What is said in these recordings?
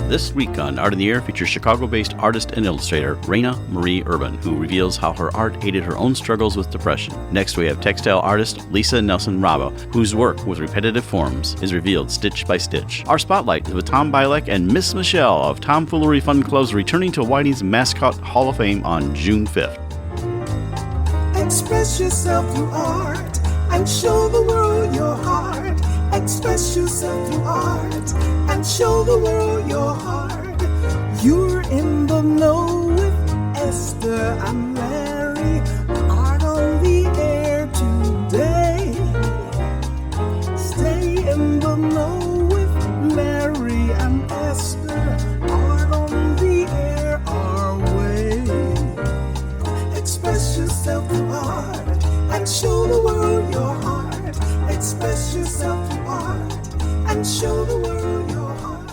This week on Art in the Air features Chicago-based artist and illustrator Reine Marie Urban, who reveals how her art aided her own struggles with depression. Next, we have textile artist Lisa Nelson Raabe, whose work with repetitive forms is revealed stitch by stitch. Our spotlight is with Tom Byelickand Ms Michelle of Tomfoolery Fun Club's returning to Whiting's Mascot Hall of Fame on June 5th. Express yourself through art and show the world your heart. Express yourself through art and show the world your heart. You're in the know with Esther and Larry. Art on the air today. Stay in the know with Larry and Esther. Art on the air our way. Express yourself through art and show the world your heart. Express yourself through art and show the world your heart.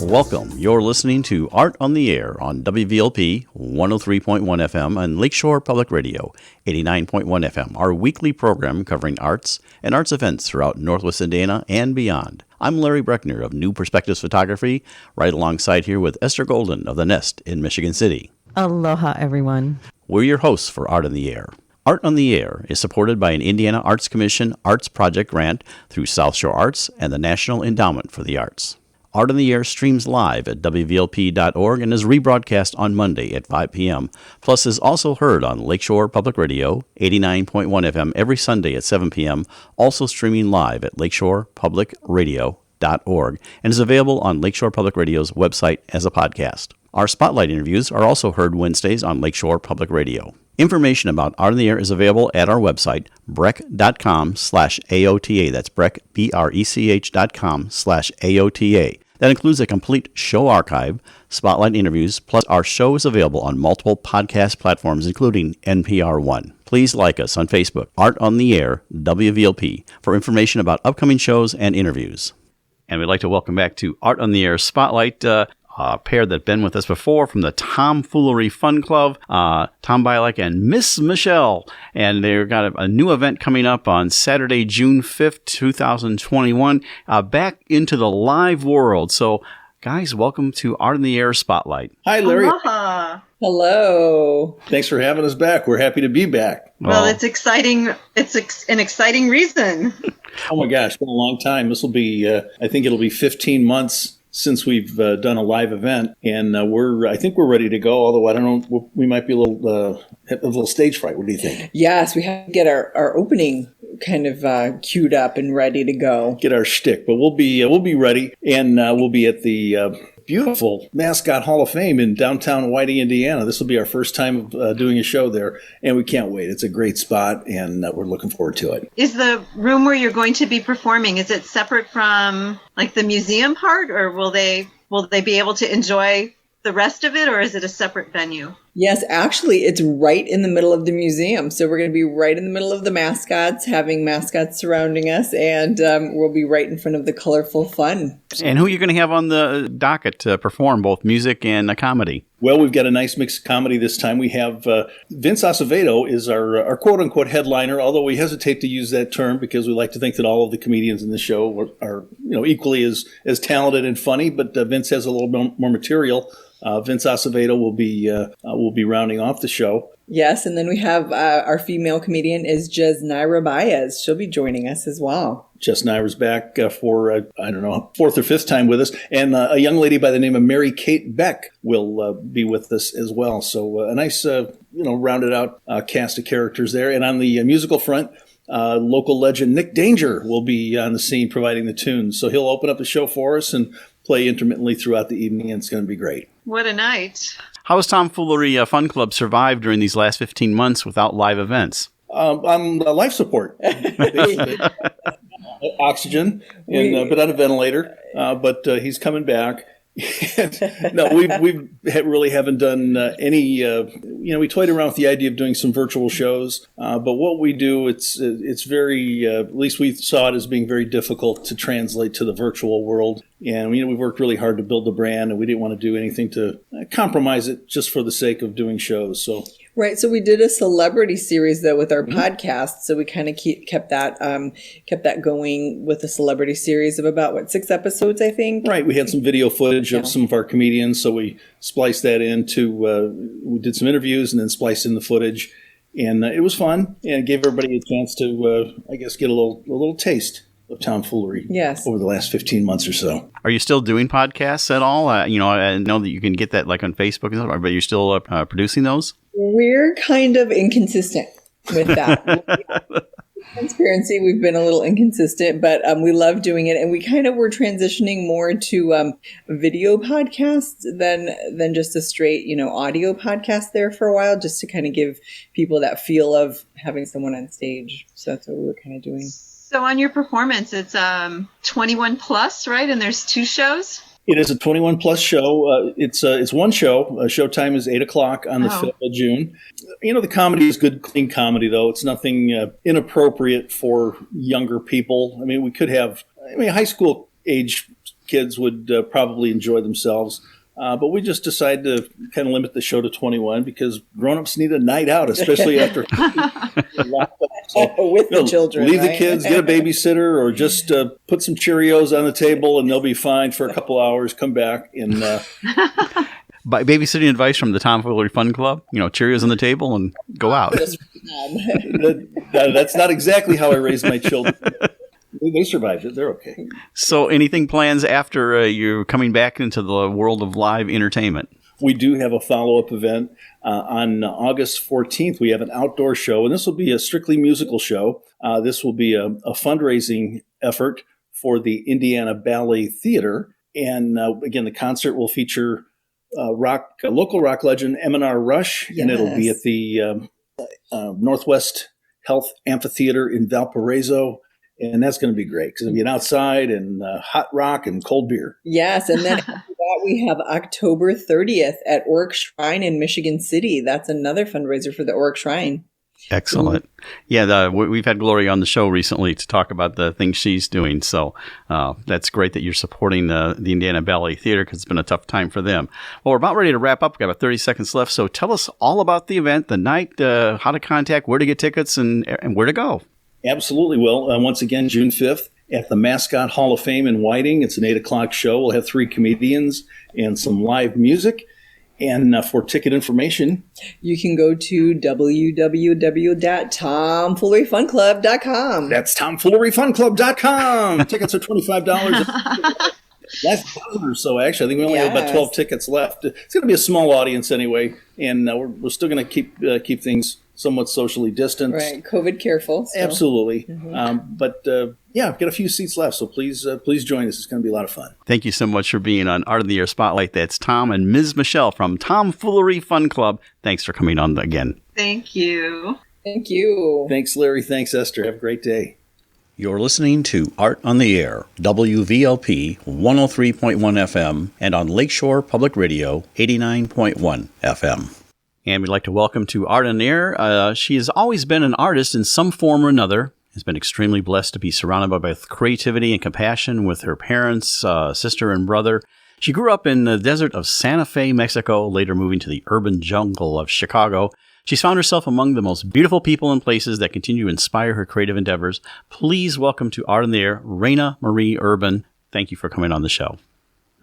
Welcome. You're listening to Art on the Air on WVLP 103.1 FM and Lakeshore Public Radio 89.1 FM, our weekly program covering arts and arts events throughout Northwest Indiana and beyond. I'm Larry Breckner of New Perspectives Photography, right alongside here with Esther Golden of The Nest in Michigan City. Aloha, everyone. We're your hosts for Art on the Air. Art on the Air is supported by an Indiana Arts Commission Arts Project grant through South Shore Arts and the National Endowment for the Arts. Art on the Air streams live at WVLP.org and is rebroadcast on Monday at 5 p.m., plus is also heard on Lakeshore Public Radio 89.1 FM every Sunday at 7 p.m., also streaming live at lakeshorepublicradio.org, and is available on Lakeshore Public Radio's website as a podcast. Our spotlight interviews are also heard Wednesdays on Lakeshore Public Radio. Information about Art on the Air is available at our website, breck.com/AOTA. That's Breck, BRECH.com/AOTA. That includes a complete show archive, spotlight interviews, plus our show is available on multiple podcast platforms, including NPR One. Please like us on Facebook, Art on the Air, WVLP, for information about upcoming shows and interviews. And we'd like to welcome back to Art on the Air Spotlight, a pair that have been with us before from the Tomfoolery Fun Club, Tom Byelickand Ms Michelle. And they've got a new event coming up on Saturday, June 5th, 2021, back into the live world. So, guys, welcome to Art in the Air Spotlight. Hi, Larry. Aloha. Hello. Thanks for having us back. We're happy to be back. Well, it's exciting. It's an exciting reason. Oh, my gosh. It's been a long time. This will be, I think it'll be 15 months since we've done a live event, and I think we're ready to go, although I don't know, we might be a little stage fright. What do you think? Yes, we have to get our opening kind of queued up and ready to go. Get our shtick, but we'll be ready, and we'll be at the beautiful Mascot Hall of Fame in downtown Whiting, Indiana. This will be our first time doing a show there, and we can't wait. It's a great spot, and we're looking forward to it. Is the room where you're going to be performing, is it separate from like the museum part, or will they be able to enjoy the rest of it, or is it a separate venue? Yes, actually, it's right in the middle of the museum. So we're going to be right in the middle of the mascots, having mascots surrounding us, and we'll be right in front of the colorful fun. And who are you going to have on the docket to perform both music and comedy? Well, we've got a nice mix of comedy this time. We have Vince Acevedo is our quote-unquote headliner, although we hesitate to use that term because we like to think that all of the comedians in the show are equally as talented and funny, but Vince has a little bit more material. Vince Acevedo will be rounding off the show. Yes, and then we have our female comedian is Jesnaira Baez. She'll be joining us as well. Jesnaira's back for, fourth or fifth time with us. And a young lady by the name of Mary Kate Beck will be with us as well. So a nice, rounded out cast of characters there. And on the musical front, local legend Nick Danger will be on the scene providing the tunes. So he'll open up the show for us and play intermittently throughout the evening, and it's going to be great. What a night. How has Tomfoolery Fun Club survived during these last 15 months without live events? On life support. Oxygen, but on a ventilator. But he's coming back. No, we really haven't done any. We toyed around with the idea of doing some virtual shows, but what we do, it's very. At least we saw it as being very difficult to translate to the virtual world. And, we've worked really hard to build the brand, and we didn't want to do anything to compromise it just for the sake of doing shows. So, right. So we did a celebrity series though with our podcast. So we kind of kept that going with a celebrity series of about 6 episodes, I think. Right. We had some video footage of some of our comedians, so we spliced that into. We did some interviews and then spliced in the footage, and it was fun and gave everybody a chance to, I guess, get a little taste of tomfoolery. Yes. Over the last 15 months or so. Are you still doing podcasts at all? I know that you can get that like on Facebook and stuff, but you're still producing those? We're kind of inconsistent with that. Transparency, we've been a little inconsistent, but we love doing it. And we kind of were transitioning more to video podcasts than just a straight, audio podcast there for a while, just to kind of give people that feel of having someone on stage. So that's what we were kind of doing. So on your performance, it's 21 plus, right? And there's 2 shows? It is a 21 plus show. It's one show. Showtime is 8:00 on the 5th of June. The comedy is good, clean comedy, though. It's nothing inappropriate for younger people. We could have, high school age kids would probably enjoy themselves. But we just decided to kind of limit the show to 21 because grown-ups need a night out, especially after with the children. Leave the kids, get a babysitter, or just put some Cheerios on the table and they'll be fine for a couple hours. Come back and by babysitting advice from the Tomfoolery Fun Club, Cheerios on the table and go out. That's not exactly how I raised my children. They survived it. They're okay. So anything plans after you're coming back into the world of live entertainment? We do have a follow-up event on August 14th. We have an outdoor show, and this will be a strictly musical show. This will be a fundraising effort for the Indiana Ballet Theater. And again, the concert will feature local rock legend M&R Rush, and it'll be at the Northwest Health Amphitheater in Valparaiso. And that's going to be great because it'll be an outside and hot rock and cold beer. Yes. And then after that, we have October 30th at Oric Shrine in Michigan City. That's another fundraiser for the Oric Shrine. Excellent. Yeah, we've had Gloria on the show recently to talk about the things she's doing. So that's great that you're supporting the Indiana Ballet Theater because it's been a tough time for them. Well, we're about ready to wrap up. We've got about 30 seconds left. So tell us all about the event, the night, how to contact, where to get tickets, and where to go. Absolutely. Well, once again, June 5th at the Mascot Hall of Fame in Whiting. It's an 8:00 show. We'll have 3 comedians and some live music. And for ticket information, you can go to www.tomfooleryfunclub.com. That's tomfooleryfunclub.com. Tickets are $25. Last dozen or so, actually. I think we only have about 12 tickets left. It's going to be a small audience anyway, and we're still going to keep things somewhat socially distanced. Right, COVID careful. So. Absolutely. But I've got a few seats left, so please join us. It's going to be a lot of fun. Thank you so much for being on Art of the Year Spotlight. That's Tom and Ms. Michelle from Tomfoolery Fun Club. Thanks for coming on again. Thank you. Thank you. Thanks, Larry. Thanks, Esther. Have a great day. You're listening to Art on the Air, WVLP 103.1 FM, and on Lakeshore Public Radio 89.1 FM. And we'd like to welcome to Art on the Air. She has always been an artist in some form or another, has been extremely blessed to be surrounded by both creativity and compassion with her parents, sister, and brother. She grew up in the desert of Santa Fe, Mexico, later moving to the urban jungle of Chicago. She's found herself among the most beautiful people and places that continue to inspire her creative endeavors. Please welcome to Art on the Air, Reine Marie Urban. Thank you for coming on the show.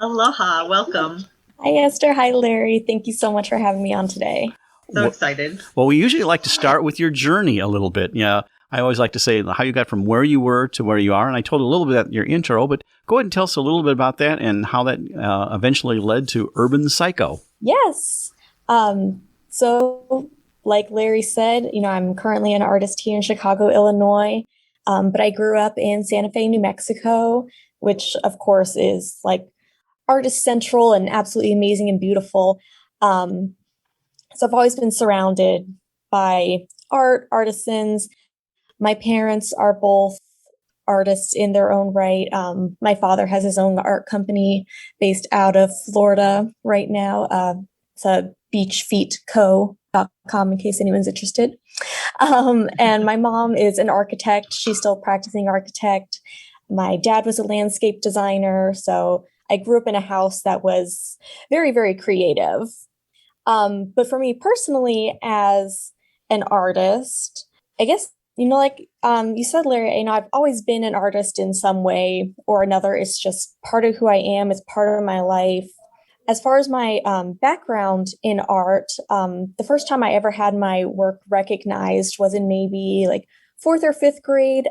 Aloha. Welcome. Hi, Esther. Hi, Larry. Thank you so much for having me on today. So excited. Well, we usually like to start with your journey a little bit. Yeah, I always like to say how you got from where you were to where you are. And I told a little bit at your intro, but go ahead and tell us a little bit about that and how that eventually led to Urban Psycho. Yes. So like Larry said, I'm currently an artist here in Chicago, Illinois. But I grew up in Santa Fe, New Mexico, which of course is like artist central and absolutely amazing and beautiful. So I've always been surrounded by artisans. My parents are both artists in their own right. My father has his own art company based out of Florida right now. It's a beachfeetco.com in case anyone's interested. And my mom is an architect. She's still practicing architect. My dad was a landscape designer, so I grew up in a house that was very, very creative. But for me personally, as an artist, I guess, like you said, Larry, I've always been an artist in some way or another. It's just part of who I am. It's part of my life. As far as my background in art, the first time I ever had my work recognized was in maybe like 4th or 5th grade.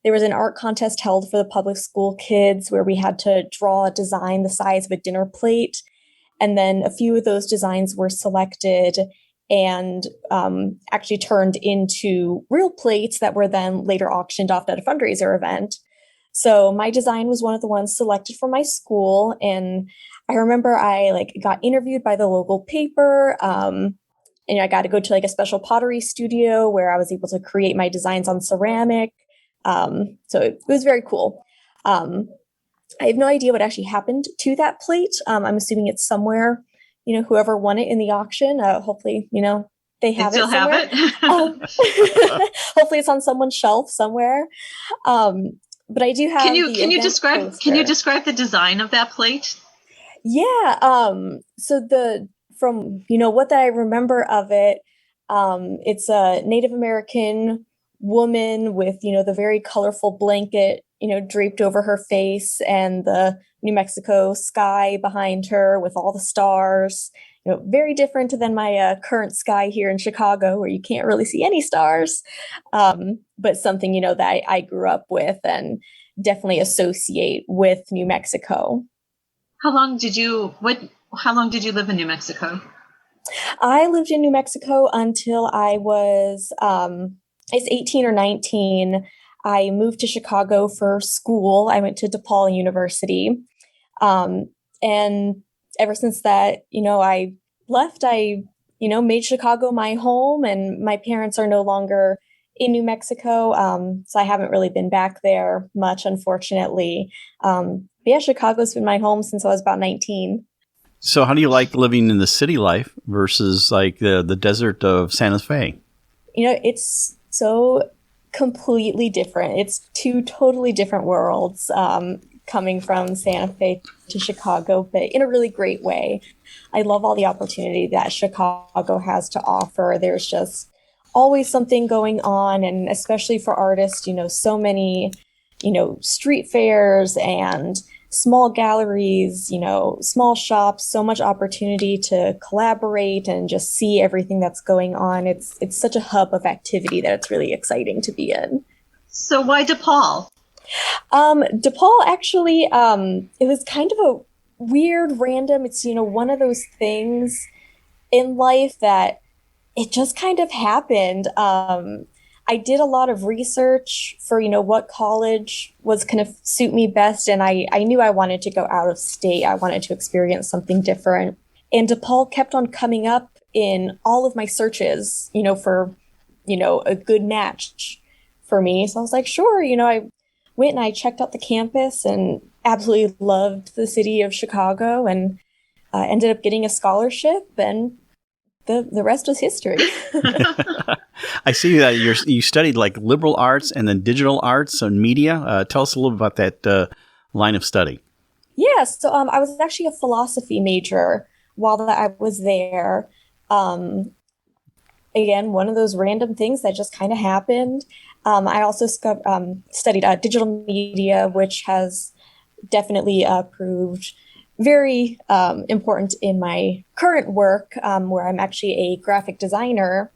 There was an art contest held for the public school kids where we had to draw a design the size of a dinner plate. And then a few of those designs were selected and actually turned into real plates that were then later auctioned off at a fundraiser event. So my design was one of the ones selected for my school. And I remember I got interviewed by the local paper. And I got to go to a special pottery studio where I was able to create my designs on ceramic. So it was very cool. I have no idea what actually happened to that plate. I'm assuming it's somewhere, whoever won it in the auction, hopefully, they have still it somewhere. have it? Hopefully it's on someone's shelf somewhere. But I do have. Can you describe the design of that plate? Yeah. So from what that I remember of it, it's a Native American woman with the very colorful blanket draped over her face and the New Mexico sky behind her with all the stars. Very different than my current sky here in Chicago, where you can't really see any stars. But something that I grew up with and definitely associate with New Mexico. How long did you live in New Mexico? I lived in New Mexico until I was 18 or 19. I moved to Chicago for school. I went to DePaul University. And ever since that, I left. I made Chicago my home, and my parents are no longer in New Mexico. So I haven't really been back there much, unfortunately. But yeah, Chicago's been my home since I was about 19. So how do you like living in the city life versus like the desert of Santa Fe? It's so completely different. It's two totally different worlds, coming from Santa Fe to Chicago, but in a really great way. I love all the opportunity that Chicago has to offer. There's just always something going on, and especially for artists, so many, street fairs and small galleries, small shops, so much opportunity to collaborate and just see everything that's going on. It's such a hub of activity that it's really exciting to be in. So why DePaul? DePaul actually, it was kind of a weird, random, it's, one of those things in life that it just kind of happened. I did a lot of research for, what college was going to suit me best. And I knew I wanted to go out of state. I wanted to experience something different. And DePaul kept on coming up in all of my searches, for, a good match for me. So I was like, sure, I went and I checked out the campus and absolutely loved the city of Chicago, and ended up getting a scholarship, and the rest was history. I see that you studied like liberal arts and then digital arts and media. Tell us a little about that line of study. Yeah, so I was actually a philosophy major while I was there. Again, one of those random things that just kind of happened. I also studied digital media, which has definitely proved very important in my current work, where I'm actually a graphic designer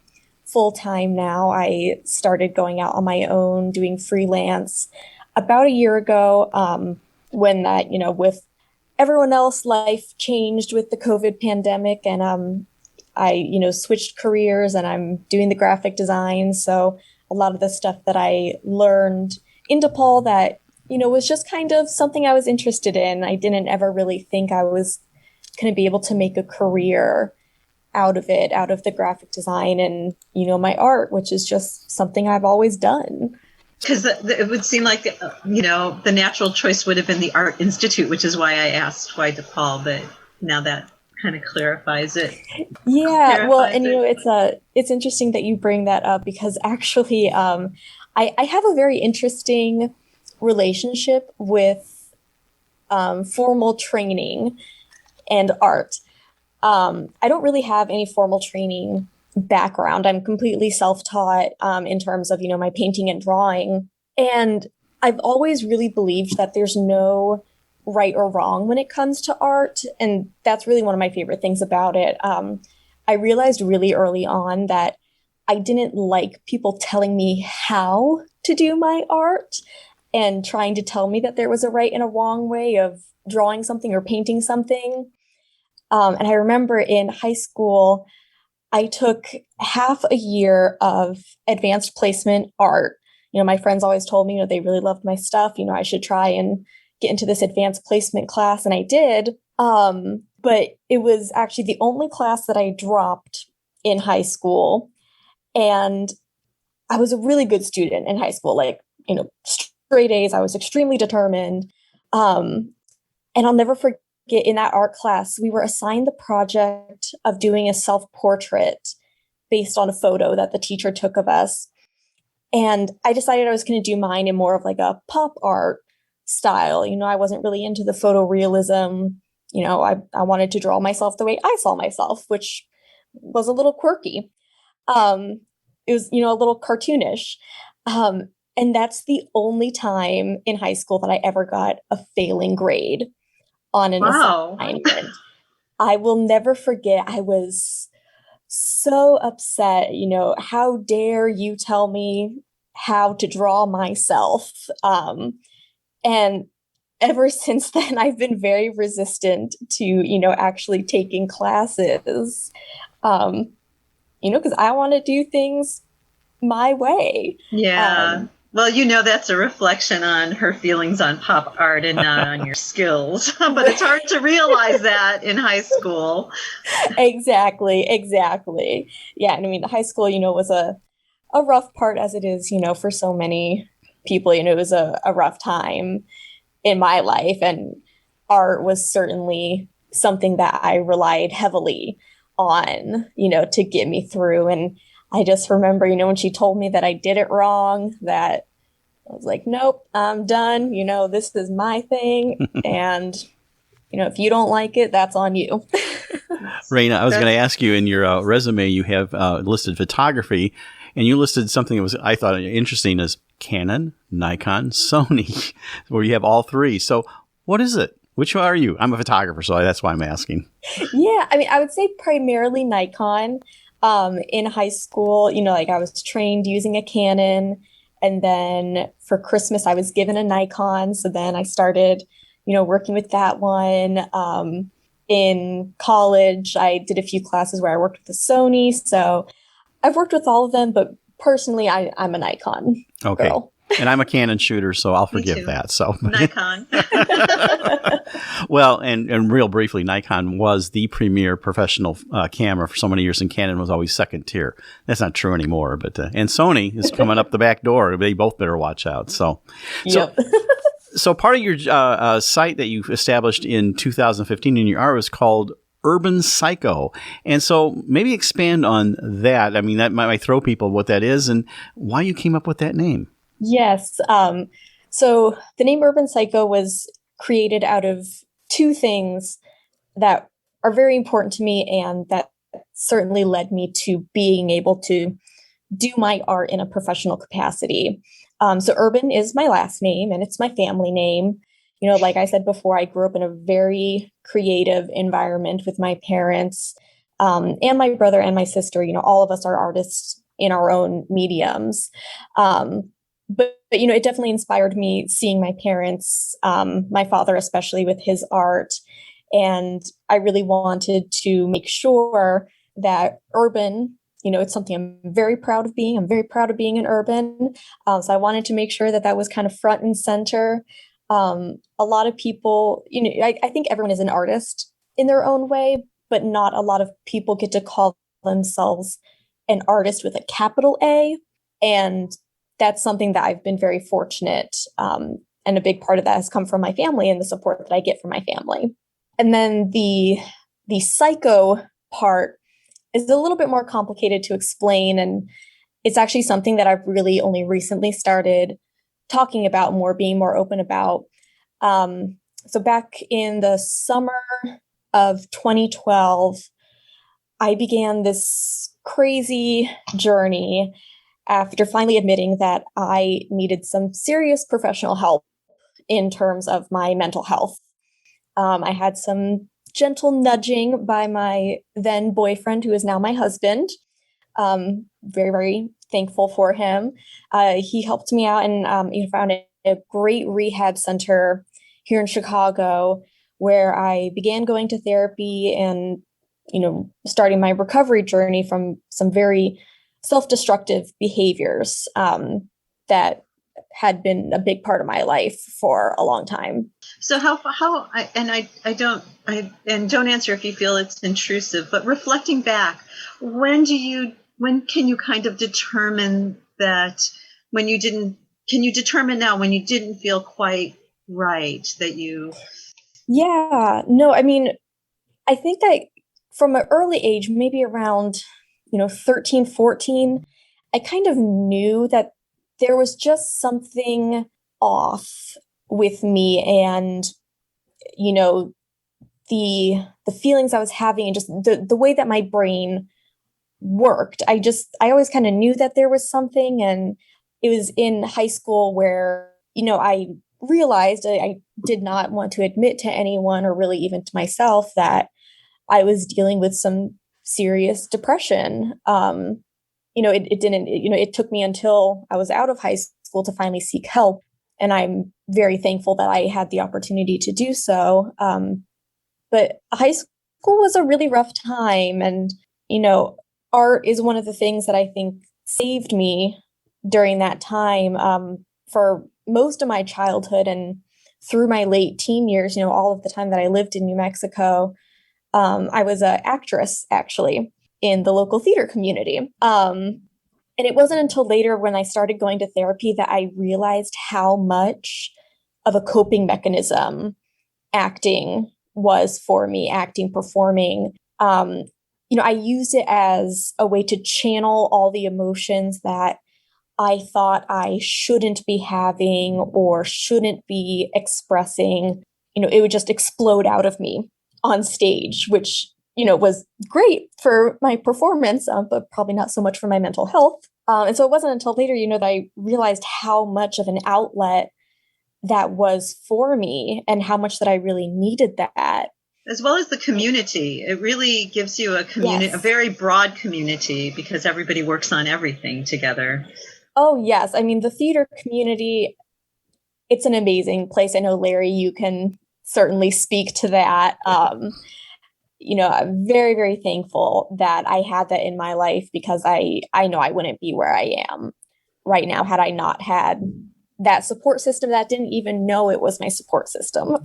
full-time now. I started going out on my own, doing freelance about a year ago, when that, with everyone else, life changed with the COVID pandemic, and I, switched careers, and I'm doing the graphic design. So a lot of the stuff that I learned in DePaul that, was just kind of something I was interested in. I didn't ever really think I was going to be able to make a career out of it, out of the graphic design and, my art, which is just something I've always done. Because it would seem like, the natural choice would have been the Art Institute, which is why I asked why DePaul, but now that kind of clarifies it. Yeah, well, and it's interesting that you bring that up, because actually I have a very interesting relationship with formal training and art. I don't really have any formal training background. I'm completely self-taught in terms of, my painting and drawing. And I've always really believed that there's no right or wrong when it comes to art. And that's really one of my favorite things about it. I realized really early on that I didn't like people telling me how to do my art and trying to tell me that there was a right and a wrong way of drawing something or painting something. And I remember in high school, I took half a year of advanced placement art. My friends always told me, they really loved my stuff. I should try and get into this advanced placement class. And I did. But it was actually the only class that I dropped in high school. And I was a really good student in high school, straight A's. I was extremely determined. And I'll never forget, in that art class, we were assigned the project of doing a self-portrait based on a photo that the teacher took of us. And I decided I was going to do mine in more of like a pop art style. I wasn't really into the photorealism. I wanted to draw myself the way I saw myself, which was a little quirky. It was, a little cartoonish. And that's the only time in high school that I ever got a failing grade on an assignment. I will never forget. I was so upset. How dare you tell me how to draw myself? And ever since then, I've been very resistant to, actually taking classes, because I want to do things my way. Yeah. Well, that's a reflection on her feelings on pop art and not on your skills. But it's hard to realize that in high school. Exactly. Yeah. And high school, was a rough part, as it is, for so many people. It was a rough time in my life. And art was certainly something that I relied heavily on, to get me through. And I just remember, when she told me that I did it wrong, that I was like, nope, I'm done. This is my thing. And, if you don't like it, that's on you. Reine, I was going to ask you, in your resume, you have listed photography, and you listed something that was, I thought, interesting, as Canon, Nikon, Sony, where you have all three. So what is it? Which one are you? I'm a photographer, so that's why I'm asking. Yeah, I would say primarily Nikon. In high school, I was trained using a Canon, and then for Christmas I was given a Nikon. So then I started, working with that one. In college, I did a few classes where I worked with the Sony. So I've worked with all of them, but personally, I'm a Nikon girl. And I'm a Canon shooter, so I'll forgive that. So Nikon. Well, and real briefly, Nikon was the premier professional camera for so many years, and Canon was always second tier. That's not true anymore, but and Sony is coming up the back door. They both better watch out. So part of your site that you established in 2015 in your art was called Urban Psycho. And so maybe expand on that. That might throw people what that is and why you came up with that name. Yes. So the name Urban Psycho was created out of two things that are very important to me, and that certainly led me to being able to do my art in a professional capacity. So Urban is my last name, and it's my family name. Like I said before, I grew up in a very creative environment with my parents, and my brother and my sister. All of us are artists in our own mediums. But it definitely inspired me seeing my parents, my father especially, with his art. And I really wanted to make sure that urban, it's something I'm very proud of being. I'm very proud of being an urban. So I wanted to make sure that that was kind of front and center. A lot of people, I think everyone is an artist in their own way, but not a lot of people get to call themselves an artist with a capital A. And that's something that I've been very fortunate. And a big part of that has come from my family and the support that I get from my family. And then the psycho part is a little bit more complicated to explain. And it's actually something that I've really only recently started talking about more, being more open about. So back in the summer of 2012, I began this crazy journey after finally admitting that I needed some serious professional help in terms of my mental health. I had some gentle nudging by my then boyfriend, who is now my husband. Very, very thankful for him. He helped me out and found a great rehab center here in Chicago where I began going to therapy and, starting my recovery journey from some very self-destructive behaviors that had been a big part of my life for a long time. So don't answer if you feel it's intrusive, but reflecting back, when can you kind of determine that can you determine now when you didn't feel quite right that you? Yeah, no, I mean, I think that from an early age, maybe around, 13, 14, I kind of knew that there was just something off with me and, the feelings I was having and just the way that my brain worked. I always kind of knew that there was something. And it was in high school where, I realized I did not want to admit to anyone or really even to myself that I was dealing with some serious depression. It took me until I was out of high school to finally seek help. And I'm very thankful that I had the opportunity to do so. But high school was a really rough time. And, art is one of the things that I think saved me during that time. For most of my childhood and through my late teen years, all of the time that I lived in New Mexico, I was an actress, actually, in the local theater community. And it wasn't until later when I started going to therapy that I realized how much of a coping mechanism acting was for me, acting, performing. I used it as a way to channel all the emotions that I thought I shouldn't be having or shouldn't be expressing. It would just explode out of me on stage, which, was great for my performance, but probably not so much for my mental health. And so it wasn't until later, that I realized how much of an outlet that was for me and how much that I really needed that. As well as the community. It really gives you a community, Yes. A very broad community, because everybody works on everything together. Oh, yes. I mean, the theater community, it's an amazing place. I know, Larry, you can certainly speak to that. I'm very, very thankful that I had that in my life, because I know I wouldn't be where I am right now had I not had that support system that didn't even know it was my support system.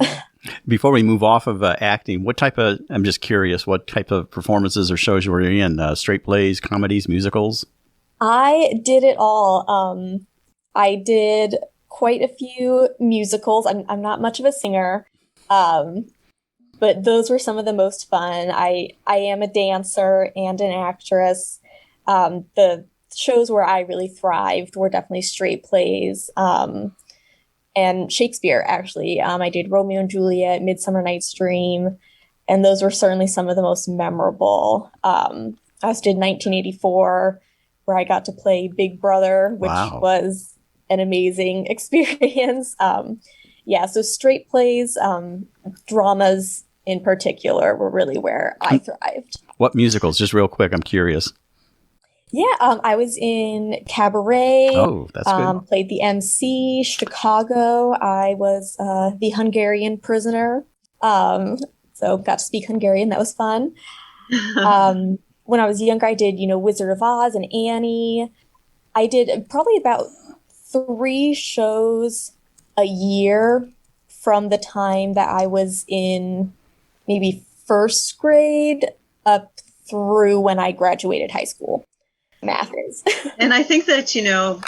Before we move off of acting, I'm just curious, what type of performances or shows you were in? Straight plays, comedies, musicals? I did it all. I did quite a few musicals. I'm not much of a singer, but those were some of the most fun. I am a dancer and an actress. The shows where I really thrived were definitely straight plays and Shakespeare, actually. I did Romeo and Juliet, Midsummer Night's Dream, and those were certainly some of the most memorable. I also did 1984, where I got to play Big Brother, which was an amazing experience. So straight plays, dramas in particular were really where I thrived. What musicals? Just real quick, I'm curious. Yeah, I was in Cabaret. Oh, that's good. Played the MC, Chicago. I was the Hungarian prisoner. So got to speak Hungarian. That was fun. When I was younger, I did, Wizard of Oz and Annie. I did probably about 3 shows a year from the time that I was in maybe first grade up through when I graduated high school. Math is. And I think that,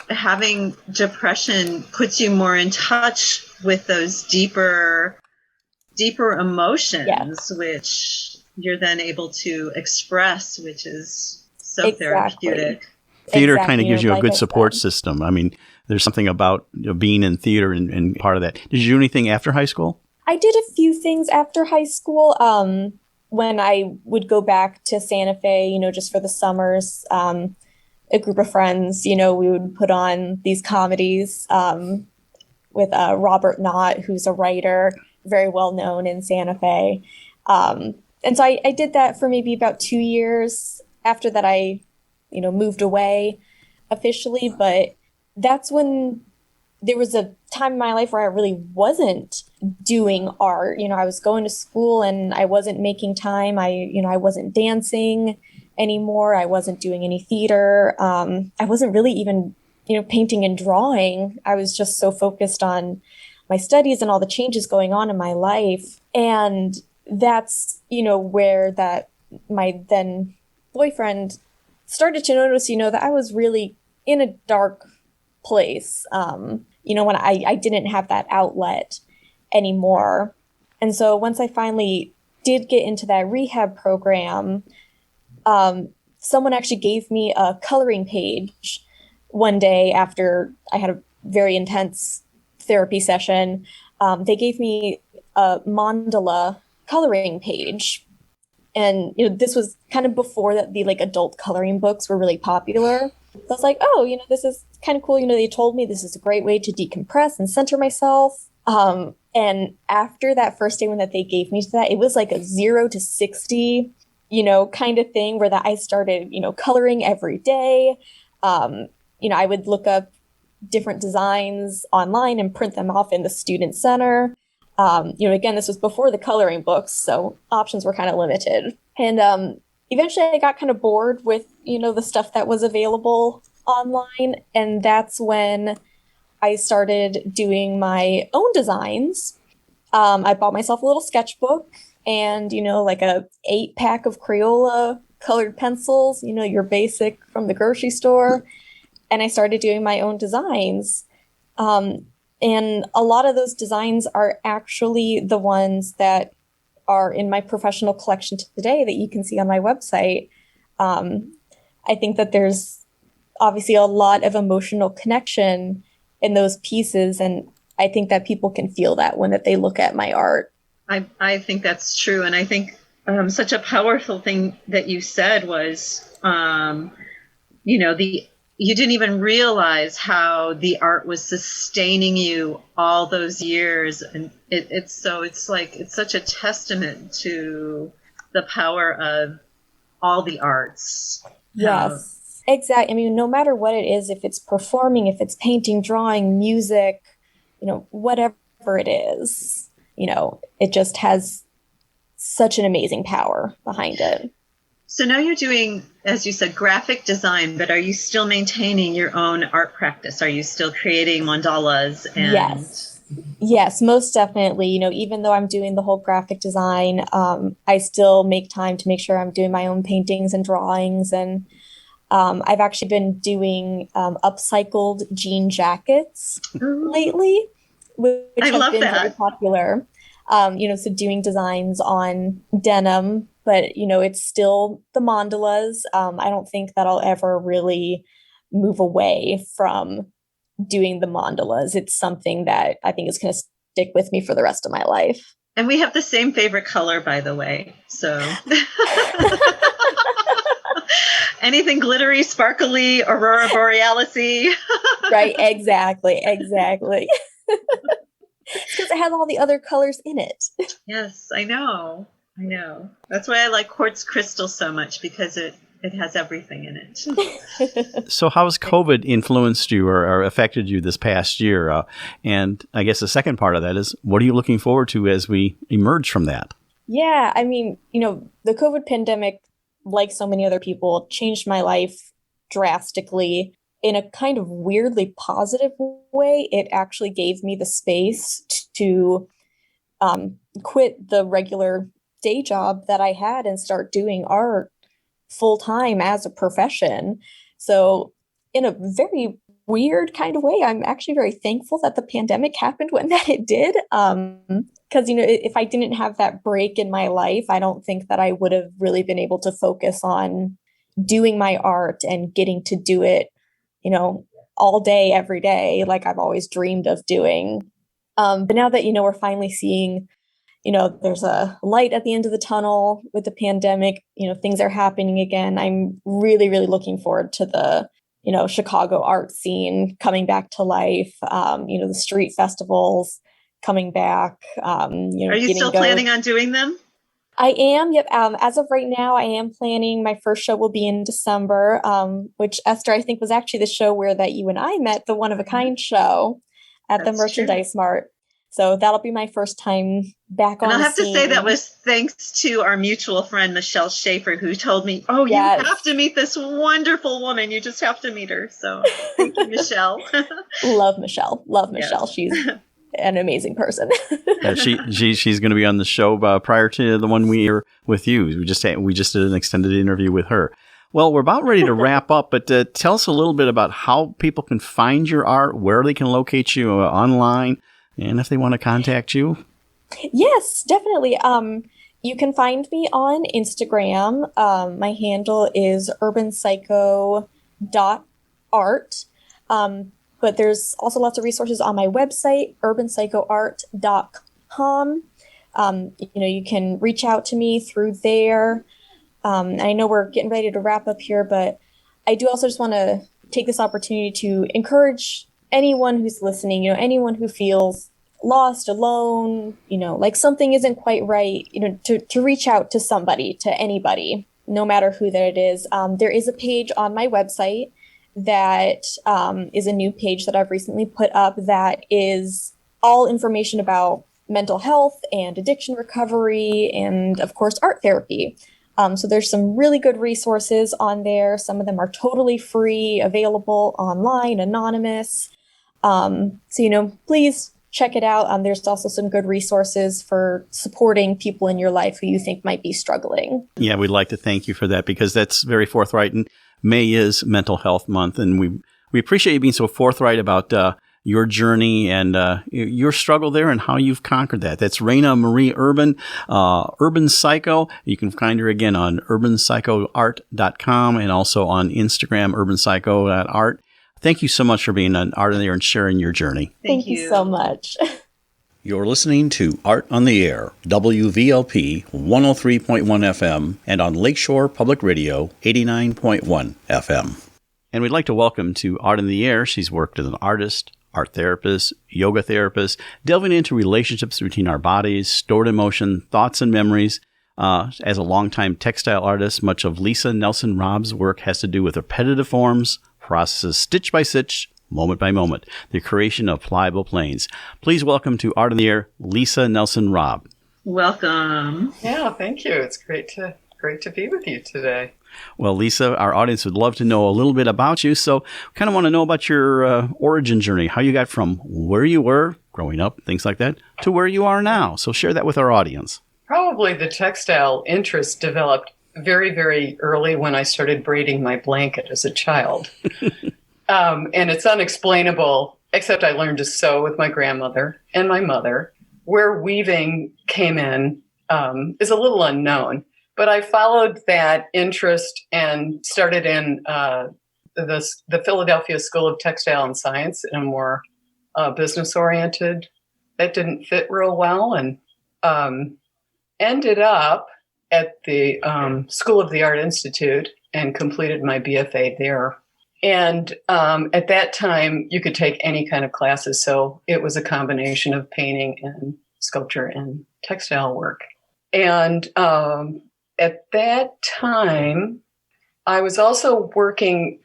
having depression puts you more in touch with those deeper emotions, which you're then able to express, which is so therapeutic. Theater Exactly. kind of gives you a Like good I support said. system. I mean, there's something about being in theater and part of that. Did you do anything after high school? I did a few things after high school. When I would go back to Santa Fe, just for the summers, a group of friends, we would put on these comedies with Robert Knott, who's a writer, very well known in Santa Fe. And so I did that for maybe about 2 years. After that, I, moved away officially. But that's when there was a time in my life where I really wasn't doing art. I was going to school and I wasn't making time. I wasn't dancing anymore. I wasn't doing any theater. I wasn't really even, painting and drawing. I was just so focused on my studies and all the changes going on in my life. And that's, where that my then boyfriend started to notice, that I was really in a dark place, when I didn't have that outlet anymore. And so once I finally did get into that rehab program, someone actually gave me a coloring page one day after I had a very intense therapy session. They gave me a mandala coloring page. And this was kind of before that the adult coloring books were really popular. So I was like, oh, this is kind of cool. They told me this is a great way to decompress and center myself. And after that first day when that they gave me to that, it was like a 0 to 60, kind of thing where that I started, coloring every day. I would look up different designs online and print them off in the student center. Again, this was before the coloring books, so options were kind of limited. And eventually I got kind of bored with, the stuff that was available online. And that's when I started doing my own designs. I bought myself a little sketchbook and, like a 8-pack of Crayola colored pencils, your basic from the grocery store. And I started doing my own designs. And a lot of those designs are actually the ones that are in my professional collection today that you can see on my website. I think that there's obviously a lot of emotional connection in those pieces. And I think that people can feel that when that they look at my art. I think that's true. And I think such a powerful thing that you said was, you didn't even realize how the art was sustaining you all those years. And it's such a testament to the power of all the arts. Yes, exactly. I mean, no matter what it is, if it's performing, if it's painting, drawing, music, whatever it is, it just has such an amazing power behind it. So now you're doing, as you said, graphic design, but are you still maintaining your own art practice? Are you still creating mandalas? Yes, most definitely. Even though I'm doing the whole graphic design, I still make time to make sure I'm doing my own paintings and drawings. And I've actually been doing upcycled jean jackets lately, which have been very popular. So doing designs on denim, but, it's still the mandalas. I don't think that I'll ever really move away from doing the mandalas. It's something that I think is going to stick with me for the rest of my life. And we have the same favorite color, by the way. So anything glittery, sparkly, aurora borealis-y. Right, exactly. It's because it has all the other colors in it. Yes, I know. That's why I like quartz crystal so much, because it has everything in it. So how has COVID influenced you or affected you this past year? And I guess the second part of that is, what are you looking forward to as we emerge from that? Yeah, I mean, the COVID pandemic, like so many other people, changed my life drastically. In a kind of weirdly positive way, it actually gave me the space to quit the regular day job that I had and start doing art full time as a profession. So in a very weird kind of way, I'm actually very thankful that the pandemic happened when that it did. Because, if I didn't have that break in my life, I don't think that I would have really been able to focus on, doing my art and getting to do it, all day, every day, like I've always dreamed of doing. But now that, we're finally seeing, there's a light at the end of the tunnel with the pandemic, things are happening again. I'm really, really looking forward to the, Chicago art scene coming back to life, the street festivals coming back. Are you still planning on doing them? I am. Yep. As of right now, I am planning. My first show will be in December, which, Esther, I think was actually the show where that you and I met, the One of a Kind show at the Merchandise Mart. So that'll be my first time back on the scene. And I'll have to say that was thanks to our mutual friend, Michelle Schaefer, who told me, you have to meet this wonderful woman. You just have to meet her. So thank you, Michelle. Love Michelle. Yes. She's an amazing person. She's going to be on the show prior to the one we were with you. We just did an extended interview with her. Well, we're about ready to wrap up, but tell us a little bit about how people can find your art, where they can locate you online, and if they want to contact you. Yes, definitely. You can find me on Instagram. My handle is urbanpsycho.art. But there's also lots of resources on my website, urbanpsychoart.com. You can reach out to me through there. I know we're getting ready to wrap up here, but I do also just want to take this opportunity to encourage anyone who's listening, anyone who feels lost, alone, like something isn't quite right, to reach out to somebody, to anybody, no matter who that is. There is a page on my website that is a new page that I've recently put up that is all information about mental health and addiction recovery and, of course, art therapy. So there's some really good resources on there. Some of them are totally free, available online, anonymous. So, please check it out. There's also some good resources for supporting people in your life who you think might be struggling. Yeah, we'd like to thank you for that because that's very forthright. And May is Mental Health Month, and we appreciate you being so forthright about your journey and your struggle there and how you've conquered that. That's Reine Marie Urban, Urban Psycho. You can find her again on urbanpsychoart.com and also on Instagram, urbanpsycho.art. Thank you so much for being an Art on the Air and sharing your journey. Thank you so much. You're listening to Art on the Air, WVLP 103.1 FM, and on Lakeshore Public Radio 89.1 FM. And we'd like to welcome to Art in the Air. She's worked as an artist, art therapist, yoga therapist, delving into relationships between our bodies, stored emotion, thoughts, and memories. As a longtime textile artist, much of Lisa Nelson Raabe's work has to do with repetitive forms, processes stitch by stitch, moment by moment, the creation of pliable planes. Please welcome to Art in the Air, Lisa Nelson Raabe. Welcome. Yeah, thank you. It's great to be with you today. Well, Lisa, our audience would love to know a little bit about you, so kind of want to know about your origin journey, how you got from where you were growing up, things like that, to where you are now. So share that with our audience. Probably the textile interest developed very, very early when I started braiding my blanket as a child. And it's unexplainable, except I learned to sew with my grandmother and my mother. Where weaving came in is a little unknown, but I followed that interest and started in the Philadelphia School of Textile and Science in a more business-oriented. That didn't fit real well, and ended up at the School of the Art Institute and completed my BFA there. And at that time, you could take any kind of classes. So it was a combination of painting and sculpture and textile work. And at that time, I was also working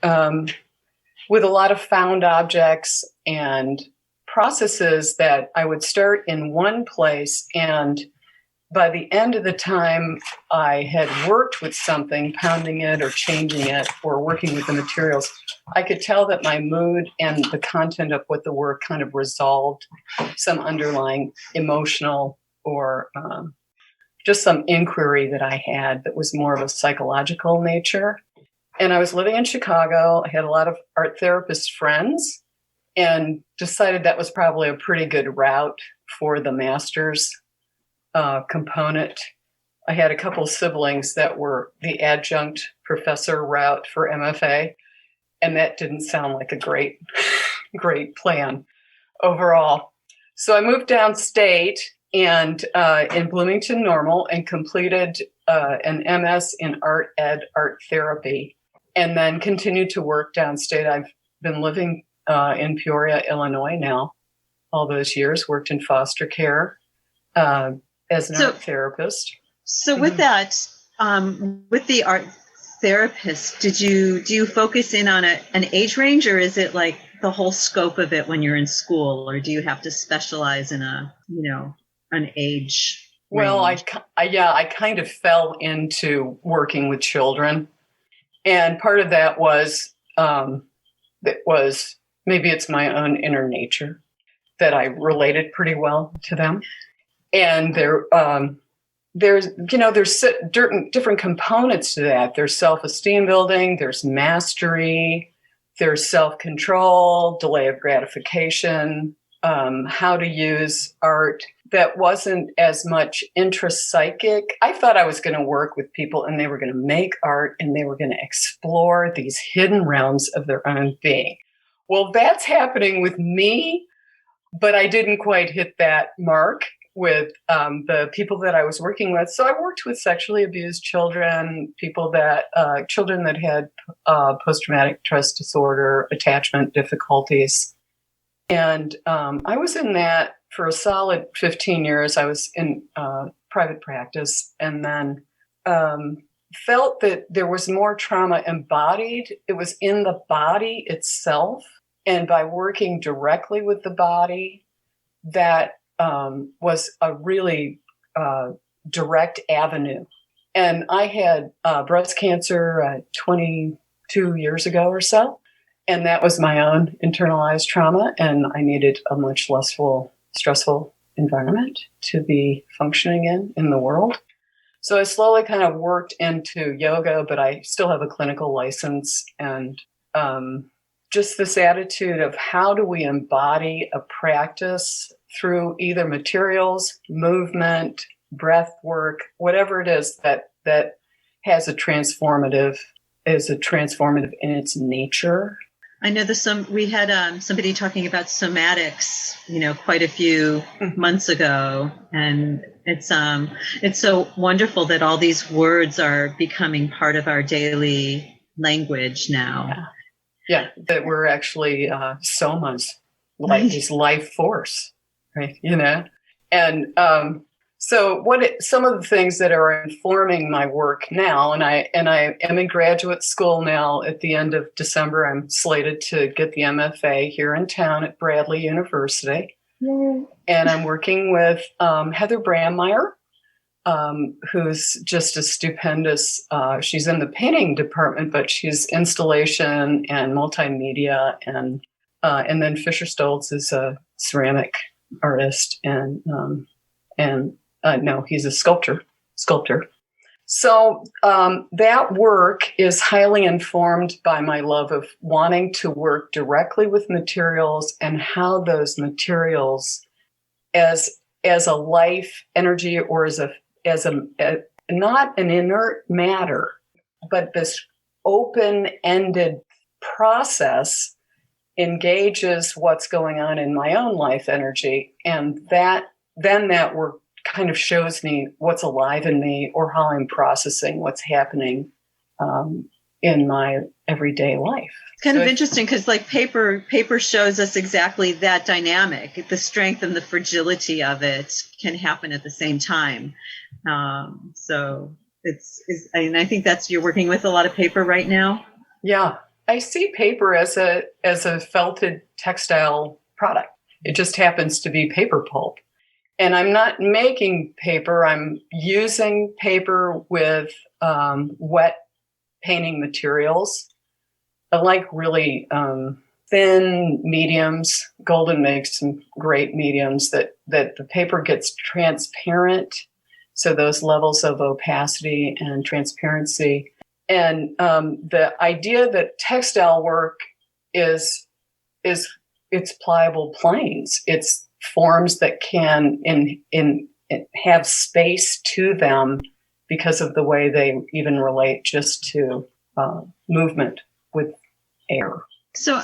with a lot of found objects and processes that I would start in one place, and by the end of the time I had worked with something, pounding it or changing it or working with the materials, I could tell that my mood and the content of what the work kind of resolved some underlying emotional or just some inquiry that I had that was more of a psychological nature. And I was living in Chicago. I had a lot of art therapist friends and decided that was probably a pretty good route for the master's component. I had a couple of siblings that were the adjunct professor route for MFA, and that didn't sound like a great plan overall. So I moved downstate and in Bloomington Normal and completed an MS in art therapy, and then continued to work downstate. I've been living in Peoria, Illinois now all those years, worked in foster care as an art therapist. So with that, with the art therapist, do you focus in on an age range, or is it like the whole scope of it when you're in school, or do you have to specialize in an age Well, range? I kind of fell into working with children, and part of that was maybe it's my own inner nature that I related pretty well to them, and there's different components to that. There's self-esteem building, there's mastery, there's self-control, delay of gratification, how to use art that wasn't as much intrapsychic. I thought I was going to work with people and they were going to make art and they were going to explore these hidden realms of their own being. Well, that's happening with me, but I didn't quite hit that mark with the people that I was working with. So I worked with sexually abused children, children that had post-traumatic stress disorder, attachment difficulties. And I was in that for a solid 15 years. I was in private practice, and then felt that there was more trauma embodied. It was in the body itself. And by working directly with the body, that was a really direct avenue. And I had breast cancer 22 years ago or so. And that was my own internalized trauma. And I needed a much less stressful environment to be functioning in the world. So I slowly kind of worked into yoga, but I still have a clinical license, and just this attitude of how do we embody a practice through either materials, movement, breath work, whatever it is that has is transformative in its nature. I know we had somebody talking about somatics, quite a few months ago, and it's so wonderful that all these words are becoming part of our daily language now. Yeah, that we're actually somas, like this life force, right? And so some of the things that are informing my work now, and I am in graduate school now. At the end of December, I'm slated to get the MFA here in town at Bradley University. Yay. And I'm working with Heather Brandmeier, who's just a stupendous, she's in the painting department, but she's installation and multimedia. And then Fisher Stoltz is a ceramic artist, and no, he's a sculptor. So that work is highly informed by my love of wanting to work directly with materials and how those materials as a life energy, or as a not an inert matter, but this open-ended process engages what's going on in my own life energy, and that work kind of shows me what's alive in me, or how I'm processing what's happening in my everyday life. It's kind of interesting because like paper shows us exactly that dynamic. The strength and the fragility of it can happen at the same time. So and I think you're working with a lot of paper right now. Yeah, I see paper as a felted textile product. It just happens to be paper pulp. And I'm not making paper. I'm using paper with wet painting materials. I like really thin mediums. Golden makes some great mediums that the paper gets transparent. So those levels of opacity and transparency. And the idea that textile work is it's pliable planes. It's forms that can have space to them because of the way they even relate just to movement with air. So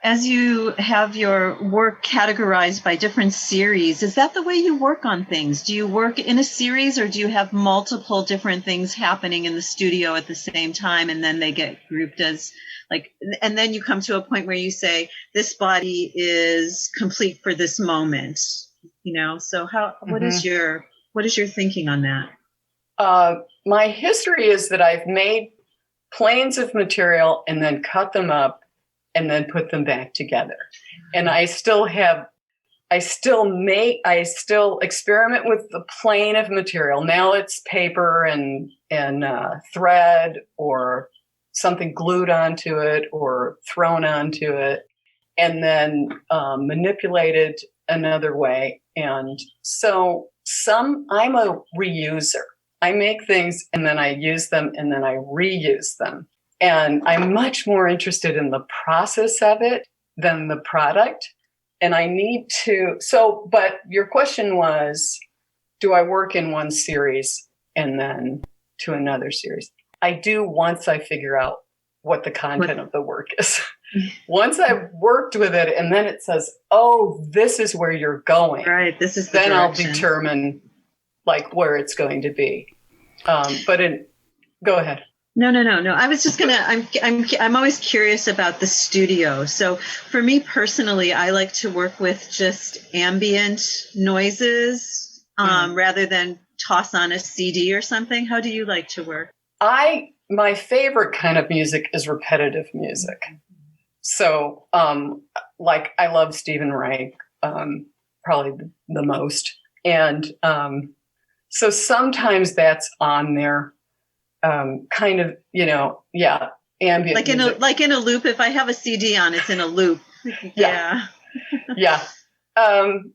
as you have your work categorized by different series, is that the way you work on things? Do you work in a series, or do you have multiple different things happening in the studio at the same time, and then they get grouped as and then you come to a point where you say, this body is complete for this moment, So what is your thinking on that? My history is that I've made planes of material and then cut them up and then put them back together. And I still experiment with the plane of material. Now it's paper and thread or something glued onto it or thrown onto it, and then manipulated another way. And so I'm a reuser. I make things and then I use them and then I reuse them. And I'm much more interested in the process of it than the product. And I need to, but your question was, do I work in one series and then to another series? I do once I figure out what the content of the work is. Once I've worked with it and then it says, oh, this is where you're going. Right, this is the then direction. I'll determine where it's going to be. Go ahead. No. I was just I'm always curious about the studio. So for me personally, I like to work with just ambient noises rather than toss on a CD or something. How do you like to work? My favorite kind of music is repetitive music. So I love Stephen Reich, probably the most. And so sometimes that's on there. Kind of, ambient music. Like in a loop. If I have a CD on, it's in a loop. Yeah. Yeah. And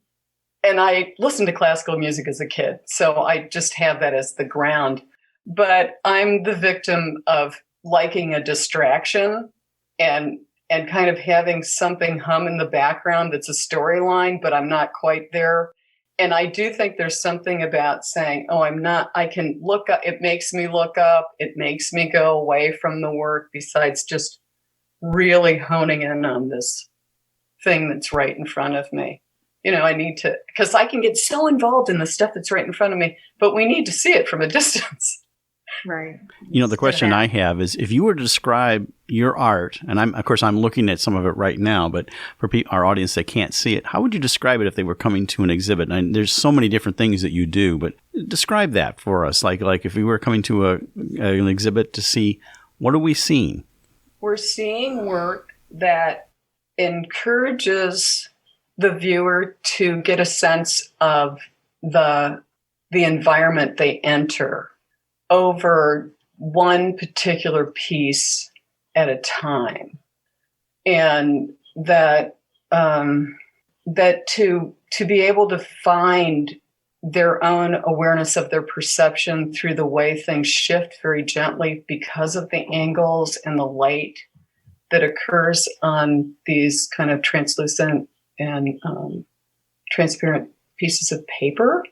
I listened to classical music as a kid, so I just have that as the ground. But I'm the victim of liking a distraction and kind of having something hum in the background that's a storyline, but I'm not quite there. And I do think there's something about saying, I can look up. It makes me look up. It makes me go away from the work, besides just really honing in on this thing that's right in front of me. I need to, because I can get so involved in the stuff that's right in front of me, but we need to see it from a distance. Right. The question I have is, if you were to describe your art, and I'm looking at some of it right now, but for our audience that can't see it, how would you describe it if they were coming to an exhibit? And there's so many different things that you do, but describe that for us. Like if we were coming to an exhibit to see, what are we seeing? We're seeing work that encourages the viewer to get a sense of the environment they enter over one particular piece at a time, and that to be able to find their own awareness of their perception through the way things shift very gently because of the angles and the light that occurs on these kind of translucent and transparent pieces of paper.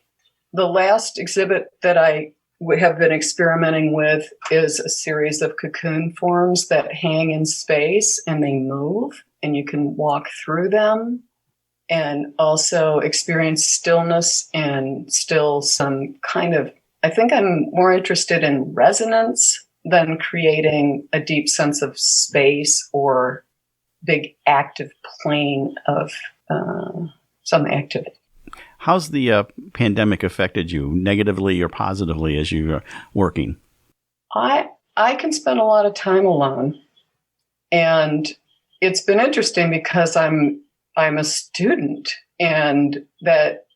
The last exhibit that I have been experimenting with is a series of cocoon forms that hang in space and they move and you can walk through them, and also experience stillness and still some kind of, I think I'm more interested in resonance than creating a deep sense of space or big active plane of some activity. How's the pandemic affected you, negatively or positively, as you're working? I can spend a lot of time alone, and it's been interesting because I'm a student, and that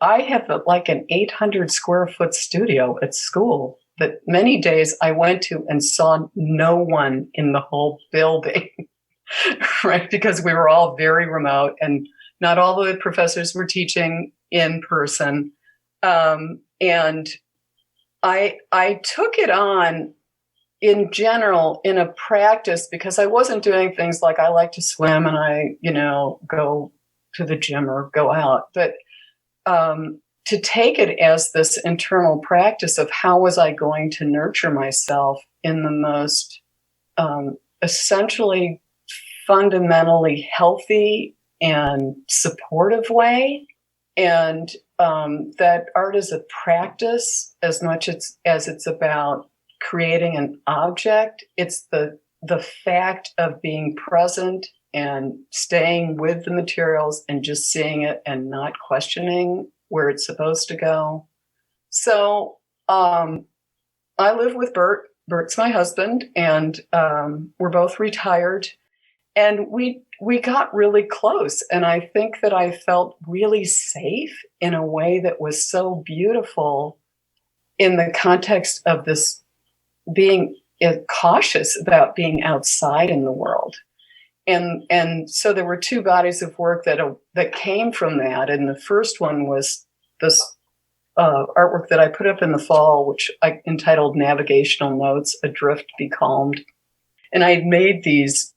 I have an 800 square foot studio at school that many days I went to and saw no one in the whole building, right? Because we were all very remote and not all the professors were teaching in person. And I took it on in general in a practice because I wasn't doing things like I like to swim and I, go to the gym or go out. But to take it as this internal practice of how was I going to nurture myself in the most essentially fundamentally healthy and supportive way. And that art is a practice as much as it's about creating an object. It's the fact of being present and staying with the materials and just seeing it and not questioning where it's supposed to go. So I live with Bert. Bert's my husband, and we're both retired. And we got really close. And I think that I felt really safe in a way that was so beautiful in the context of this being cautious about being outside in the world. And so there were two bodies of work that came from that. And the first one was this artwork that I put up in the fall, which I entitled Navigational Notes, Adrift, Be Calmed. And I had made these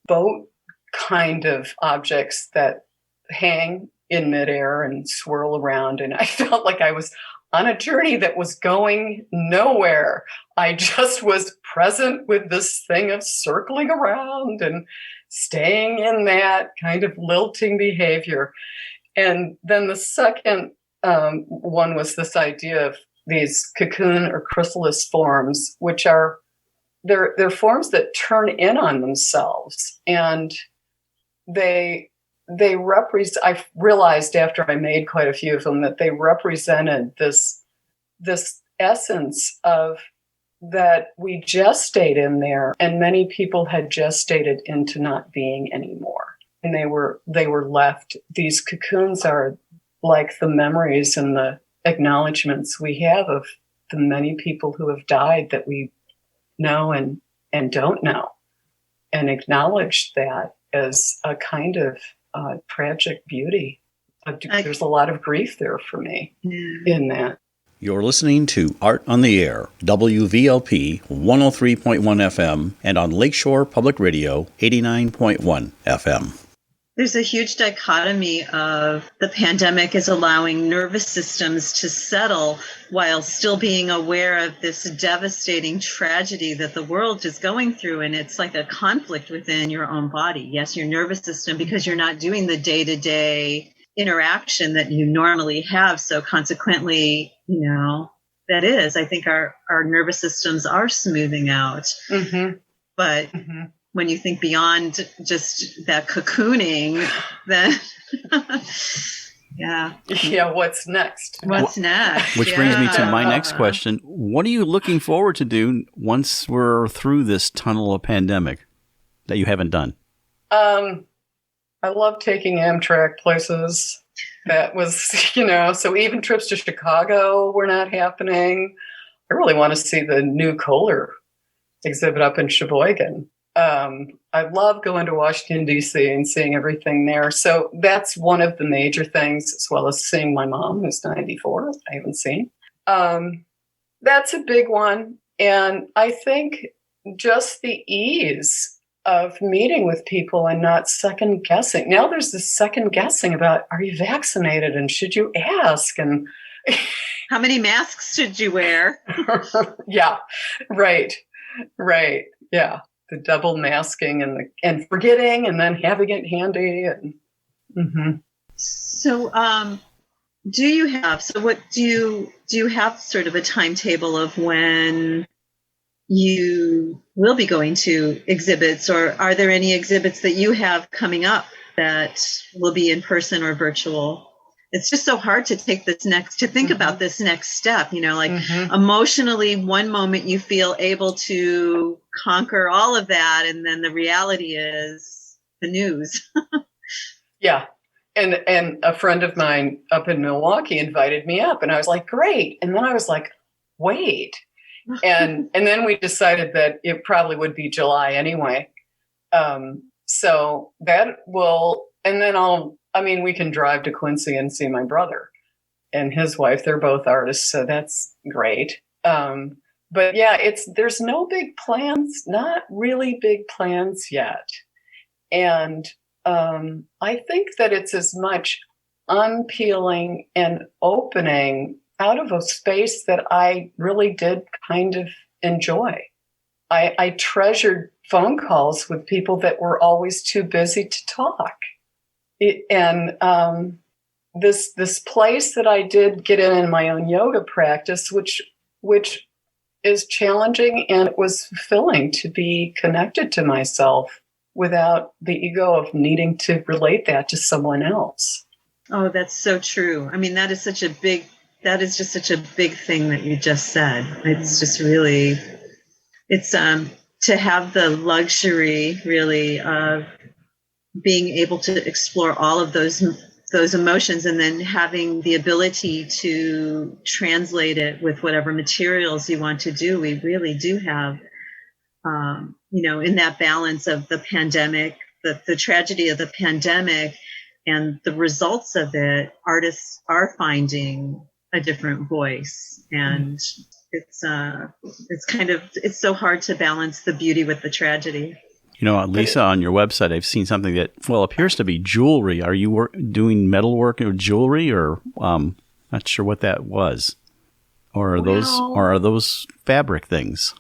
boat kind of objects that hang in midair and swirl around. And I felt like I was on a journey that was going nowhere. I just was present with this thing of circling around and staying in that kind of lilting behavior. And then the second one was this idea of these cocoon or chrysalis forms, which are they're forms that turn in on themselves, and they represent. I realized after I made quite a few of them that they represented this essence of that we gestate in there, and many people had gestated into not being anymore, and they were left. These cocoons are like the memories and the acknowledgments we have of the many people who have died that we know and don't know, and acknowledge that as a kind of tragic beauty. There's a lot of grief there for me in that. You're listening to Art on the Air, WVLP 103.1 FM, and on Lakeshore Public Radio 89.1 FM. There's a huge dichotomy of the pandemic is allowing nervous systems to settle while still being aware of this devastating tragedy that the world is going through. And it's like a conflict within your own body. Yes, your nervous system, because you're not doing the day-to-day interaction that you normally have. So consequently, that is, I think our nervous systems are smoothing out. Mm-hmm. But when you think beyond just that cocooning, then yeah, what's next? What's next? Which brings me to my next question. What are you looking forward to do once we're through this tunnel of pandemic that you haven't done? I love taking Amtrak places. That was, so even trips to Chicago were not happening. I really want to see the new Kohler exhibit up in Sheboygan. I love going to Washington, D.C. and seeing everything there. So that's one of the major things, as well as seeing my mom, who's 94, I haven't seen. That's a big one. And I think just the ease of meeting with people and not second guessing. Now there's this second guessing about, are you vaccinated and should you ask? And how many masks should you wear? Yeah, right. Yeah. The double masking and forgetting and then having it handy. And So, do you have sort of a timetable of when you will be going to exhibits, or are there any exhibits that you have coming up that will be in person or virtual? It's just so hard to think about this next step, emotionally, one moment you feel able to conquer all of that. And then the reality is the news. Yeah. And a friend of mine up in Milwaukee invited me up, and I was like, great. And then I was like, wait. And then we decided that it probably would be July anyway. So that will, and then we can drive to Quincy and see my brother and his wife. They're both artists, so that's great. But yeah, there's no big plans, not really big plans yet. And I think that it's as much unpeeling and opening out of a space that I really did kind of enjoy. I treasured phone calls with people that were always too busy to talk. This place that I did get in my own yoga practice, which is challenging, and it was fulfilling to be connected to myself without the ego of needing to relate that to someone else. Oh, that's so true. I mean, that is just such a big thing that you just said. It's just really, it's to have the luxury really of being able to explore all of those emotions, and then having the ability to translate it with whatever materials you want to do. We really do have, in that balance of the pandemic, the tragedy of the pandemic and the results of it, artists are finding a different voice. And it's so hard to balance the beauty with the tragedy. Lisa, on your website, I've seen something that, appears to be jewelry. Are you doing metal work or jewelry, or not sure what that was? Or are those fabric things?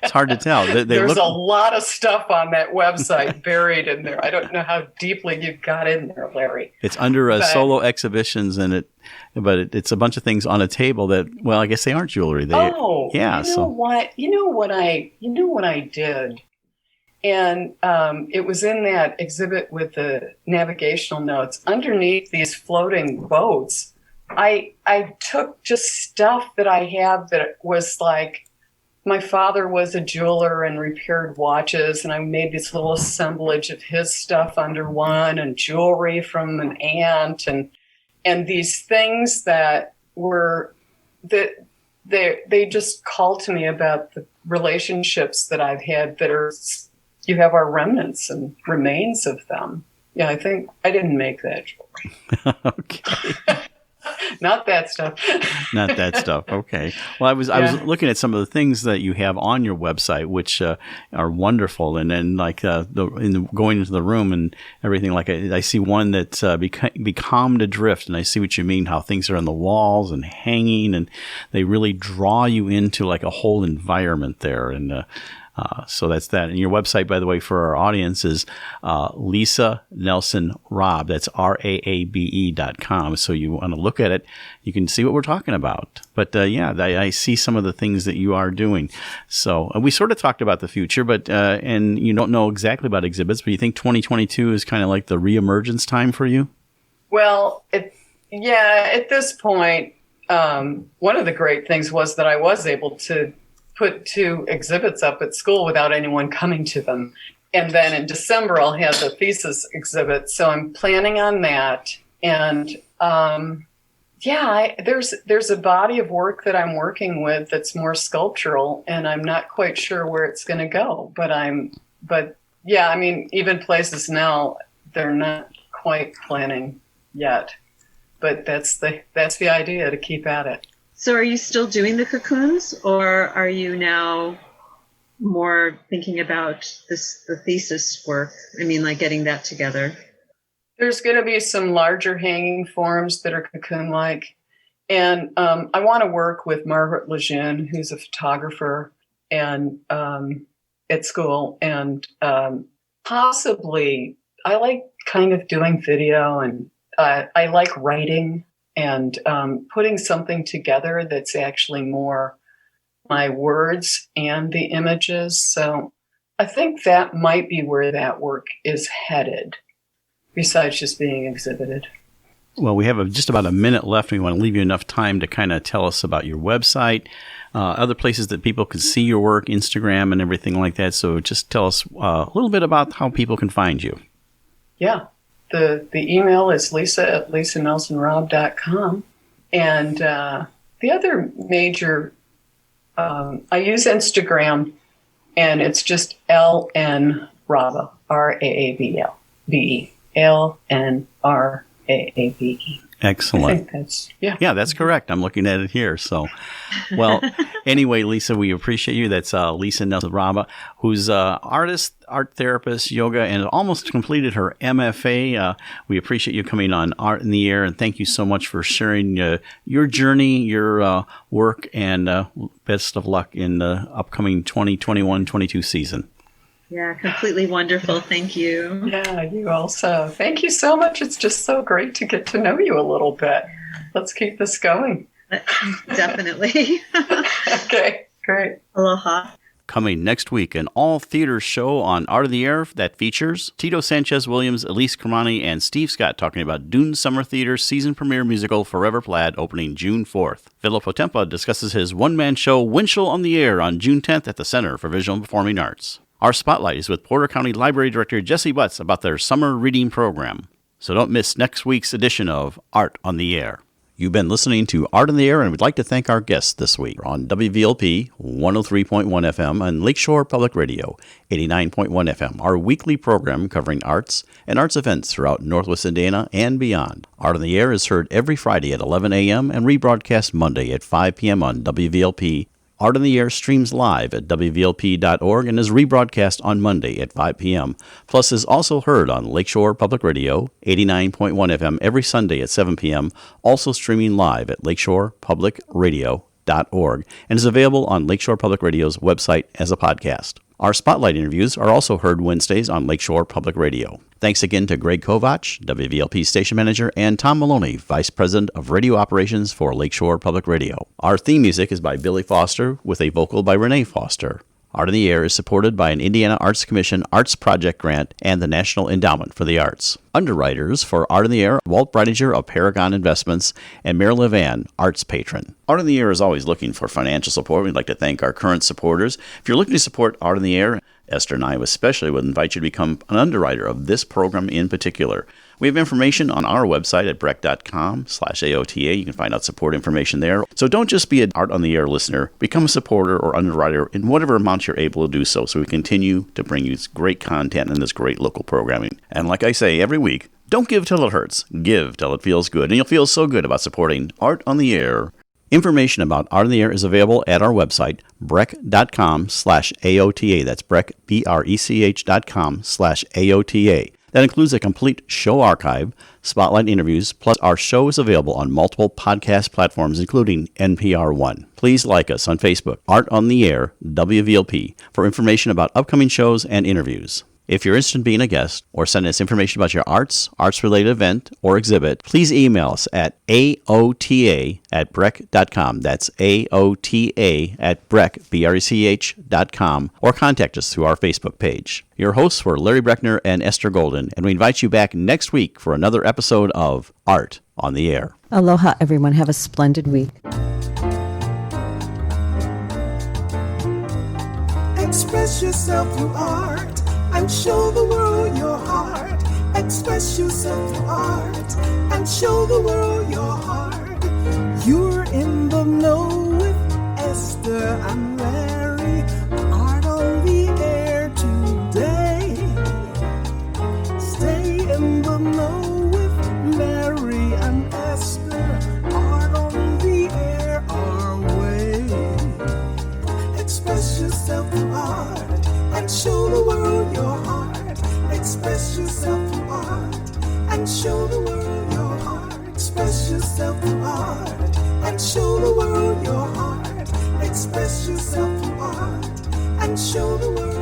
It's hard to tell. There's a lot of stuff on that website buried in there. I don't know how deeply you got in there, Larry. It's under solo exhibitions, but it's a bunch of things on a table that, I guess they aren't jewelry. You know what I did, and it was in that exhibit with the navigational notes. Underneath these floating boats, I took just stuff that I have that was like, my father was a jeweler and repaired watches, and I made this little assemblage of his stuff under one, and jewelry from an aunt, and these things that were that they just called to me about the relationships that I've had that you have our remnants and remains of them. Yeah, I think I didn't make that jewelry. Okay. Not that stuff. Not that stuff. Okay. Well, I was looking at some of the things that you have on your website, which are wonderful, and then going into the room and everything. Like I see one that's be calmed adrift, and I see what you mean. How things are on the walls and hanging, and they really draw you into like a whole environment there. And so that's that. And your website, by the way, for our audience is Lisa Nelson Raabe. That's RAABE.com. So you want to look at it, you can see what we're talking about. But I see some of the things that you are doing. So we sort of talked about the future, but and you don't know exactly about exhibits, but you think 2022 is kind of like the reemergence time for you? Well, at this point, one of the great things was that I was able to put 2 exhibits up at school without anyone coming to them. And then in December, I'll have the thesis exhibit. So I'm planning on that. And there's a body of work that I'm working with that's more sculptural, and I'm not quite sure where it's going to go. Even places now, they're not quite planning yet. But that's the idea, to keep at it. So are you still doing the cocoons, or are you now more thinking about the thesis work? I mean, like getting that together. There's going to be some larger hanging forms that are cocoon-like. And I want to work with Margaret Lejeune, who's a photographer and at school. And possibly, I like kind of doing video, and I like writing. And putting something together that's actually more my words and the images. So I think that might be where that work is headed, besides just being exhibited. Well, we have just about a minute left. We want to leave you enough time to kind of tell us about your website, other places that people can see your work, Instagram and everything like that. So just tell us a little bit about how people can find you. Yeah. The email is lisa@lisanelsonraabe.com. And the other major, I use Instagram, and it's just LN Raabe, RAABE, LNRAABE. I Excellent. think that's, yeah. Yeah, that's correct. I'm looking at it here. So, well, anyway, Lisa, we appreciate you. That's Lisa Nelson Raabe, who's artist, art therapist, yoga, and almost completed her MFA. We appreciate you coming on Art in the Air, and thank you so much for sharing your journey, your work, and best of luck in the upcoming 2021-22 season. Yeah, completely wonderful. Thank you. Yeah, you also. Thank you so much. It's just so great to get to know you a little bit. Let's keep this going. Definitely. Okay, great. Aloha. Coming next week, an all-theater show on Art of the Air that features Tito Sanchez-Williams, Elise Kermani, and Steve Scott talking about Dune Summer Theater's season premiere musical Forever Plaid opening June 4th. Philip Otempa discusses his one-man show Winchell on the Air on June 10th at the Center for Visual and Performing Arts. Our spotlight is with Porter County Library Director Jesse Butts about their summer reading program. So don't miss next week's edition of Art on the Air. You've been listening to Art on the Air, and we'd like to thank our guests this week on WVLP 103.1 FM and Lakeshore Public Radio 89.1 FM, our weekly program covering arts and arts events throughout Northwest Indiana and beyond. Art on the Air is heard every Friday at 11 a.m. and rebroadcast Monday at 5 p.m. on WVLP. Art on the Air streams live at WVLP.org and is rebroadcast on Monday at 5 p.m., plus is also heard on Lakeshore Public Radio, 89.1 FM every Sunday at 7 p.m., also streaming live at lakeshorepublicradio.org, and is available on Lakeshore Public Radio's website as a podcast. Our spotlight interviews are also heard Wednesdays on Lakeshore Public Radio. Thanks again to Greg Kovach, WVLP Station Manager, and Tom Maloney, Vice President of Radio Operations for Lakeshore Public Radio. Our theme music is by Billy Foster, with a vocal by Renee Foster. Art in the Air is supported by an Indiana Arts Commission Arts Project Grant and the National Endowment for the Arts. Underwriters for Art in the Air, Walt Breidinger of Paragon Investments and Marilyn Levan, Arts Patron. Art in the Air is always looking for financial support. We'd like to thank our current supporters. If you're looking to support Art in the Air, Esther and I especially would invite you to become an underwriter of this program in particular. We have information on our website at breck.com/AOTA. You can find out support information there. So don't just be an Art on the Air listener. Become a supporter or underwriter in whatever amount you're able to do so we continue to bring you this great content and this great local programming. And like I say every week, don't give till it hurts. Give till it feels good. And you'll feel so good about supporting Art on the Air. Information about Art on the Air is available at our website, breck.com/AOTA. That's Breck, BRECH.com/AOTA. That includes a complete show archive, spotlight interviews, plus our show is available on multiple podcast platforms, including NPR One. Please like us on Facebook, Art on the Air, WVLP, for information about upcoming shows and interviews. If you're interested in being a guest or sending us information about your arts-related event or exhibit, please email us at aota@breck.com. That's aota@breck, BRECH.com, or contact us through our Facebook page. Your hosts were Larry Breckner and Esther Golden, and we invite you back next week for another episode of Art on the Air. Aloha, everyone. Have a splendid week. Express yourself through art and show the world your heart. Express yourself through art and show the world your heart. You're in the know with Esther and Larry. Art on the Air today. Stay in the know with Larry and Esther. Art on the Air our way. Express yourself through art and show the world your heart. Express yourself through art and show the world your heart. Express yourself through art and show the world your heart. Express yourself through art and show the world